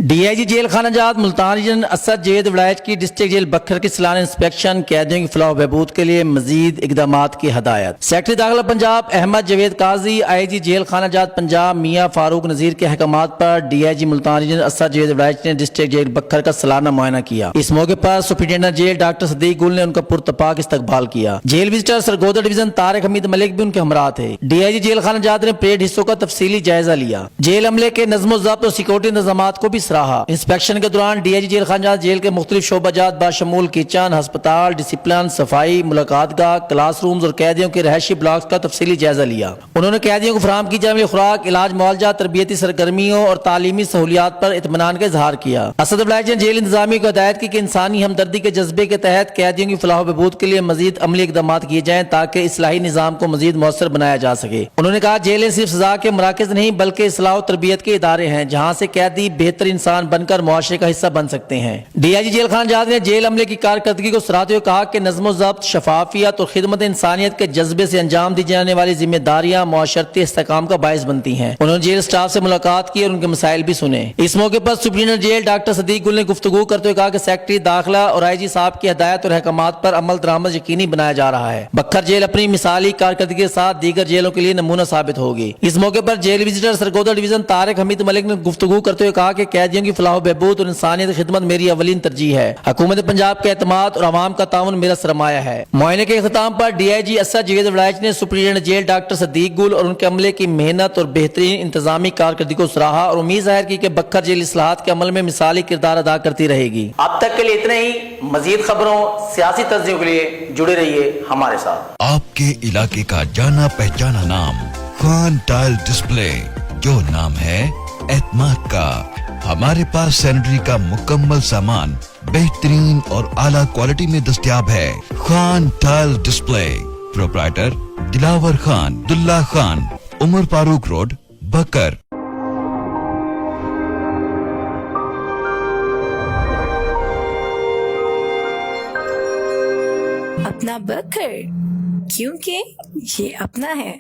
D I G jail خانہ جات Multan region Asad Javed Warraich کی ڈسٹرکٹ جیل بکھر کی سالانہ انسپیکشن قیدیوں کی فلاح و بہبود کے لیے مزید اقدامات کی ہدایت۔ سیکرٹری داخلہ پنجاب احمد جاوید قاضی آئی جی جیل خانہ جات پنجاب میاں فاروق نذیر کے احکامات پر D I G Multan region Asad Javed Waraich نے ڈسٹرکٹ جیل بکھر کا سالانہ معائنہ کیا۔ اس موقع پر superintendent jail doctor Siddique Gill نے ان کا پرتپاک استقبال کیا۔ Jail visitor Sargodha division Tariq Hamid Malik بھی ان کے ہمراہ تھے۔ ڈی آئی جی جیل خانہ جات نے پریڈ حصوں کا تفصیلی جائزہ لیا۔ جیل عملے کے نظم و ضبط اور سیکورٹی انتظامات کو بھی سراہا۔ انسپیکشن کے دوران ڈی آئی جی جیل خانہ جات جیل کے مختلف شعبہ جات بشمول کچن، ہسپتال، ڈسپلن، صفائی، ملاقات گاہ، کلاس رومز اور قیدیوں کے رہائشی بلاکس کا تفصیلی جائزہ لیا۔ انہوں نے قیدیوں کو فراہم کی جانے والی خوراک، علاج معالجہ، تربیتی سرگرمیوں اور تعلیمی سہولیات پر اطمینان کا اظہار کیا۔ اسد وڑائچ نے جیل انتظامیہ کو ہدایت کی کہ انسانی ہمدردی کے جذبے کے تحت قیدیوں کی فلاح و بہبود کے لیے مزید عملی اقدامات کیے جائیں تاکہ اصلاحی نظام کو مزید مؤثر بنایا جا سکے۔ انہوں نے کہا جیلیں صرف سزا کے مراکز نہیں بلکہ اصلاح و تربیت کے ادارے ہیں جہاں سے قیدی بہتر انسان بن کر معاشرے کا حصہ بن سکتے ہیں۔ ڈی آئی جی جیل خانہ جات نے جیل عملے کی کارکردگی کو سراہتے ہوئے کہا کہ نظم و ضبط، شفافیت اور خدمت انسانیت کے جذبے سے انجام دی جانے والی ذمہ داریاں معاشرتی استحکام کا باعث بنتی ہیں۔ انہوں نے جیل سٹاف سے ملاقات کی اور ان کے مسائل بھی سنے۔ اس موقع پر superintendent jail doctor Siddique Gill نے گفتگو کرتے ہوئے کہا کہ سیکرٹری داخلہ اور آئی جی صاحب کی ہدایت اور احکامات پر عمل درآمد یقینی بنایا جا رہا ہے۔ بکھر جیل اپنی مثالی کارکردگی کے ساتھ دیگر جیلوں کے لیے نمونہ ثابت ہوگی۔ اس موقع پر jail visitor Sargodha division Tariq Hamid Malik نے گفتگو کرتے ہوئے کہا کہ قیدیوں کی فلاح و بہبود اور انسانیت کی خدمت میری اولین ترجیح ہے۔ حکومت پنجاب کا اعتماد اور عوام کا تعاون میرا سرمایہ ہے۔ معائنے کے اختتام پر ڈی آئی جی اسد جاوید وڑائچ نے سپرنٹینڈنٹ جیل ڈاکٹر صدیق گل اور ان کے عملے کی محنت اور بہترین انتظامی کارکردگی کو سراہا اور امید ظاہر کی کہ بکھر جیل اصلاحات کے عمل میں مثالی کردار ادا کرتی رہے گی۔ اب تک کے لیے اتنے ہی۔ مزید خبروں، سیاسی تجزیوں کے لیے جڑے رہیے ہمارے ساتھ۔ آپ کے علاقے کا جانا پہچانا نام خان ٹائل ڈسپلے، جو نام ہے اعتماد کا۔ ہمارے پاس سینیٹری کا مکمل سامان بہترین اور اعلیٰ کوالٹی میں دستیاب ہے۔ Khan tile display, proprietor Dilawar Khan, دلہ خان، عمر فاروق روڈ، بکر۔ اپنا بکر، کیونکہ یہ اپنا ہے۔